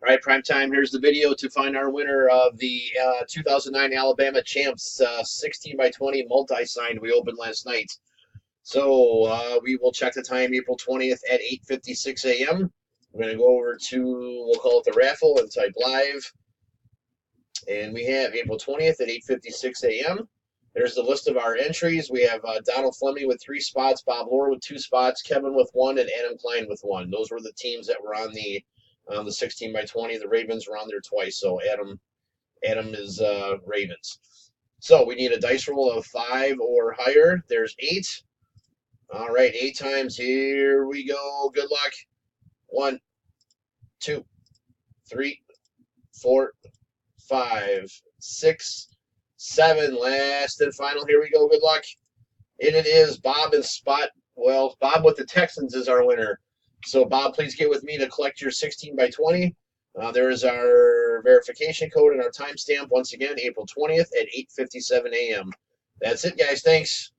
All right, prime time. Here's the video to find our winner of the 2009 Alabama Champs 16 by 20 multi-signed we opened last night. So we will check the time April 20th at 8:56 a.m. We're going to go over to, we'll call it the raffle and type live. And we have April 20th at 8:56 a.m. There's the list of our entries. We have Donald Fleming with 3 spots, Bob Lohr with 2 spots, Kevin with 1, and Adam Klein with 1. Those were the teams that were on the 16 by 20. The Ravens were on there twice, so Adam is Ravens. So we need a dice roll of 5 or higher. There's 8. All right, 8 times. Here we go. Good luck. 1, 2, 3, 4, 5, 6, 7. Last and final. Here we go. Good luck. And it is Bob and Spot. Well, Bob with the Texans is our winner. So, Bob, please get with me to collect your 16 by 20. There is our verification code and our timestamp. Once again, April 20th at 8:57 a.m. That's it, guys. Thanks.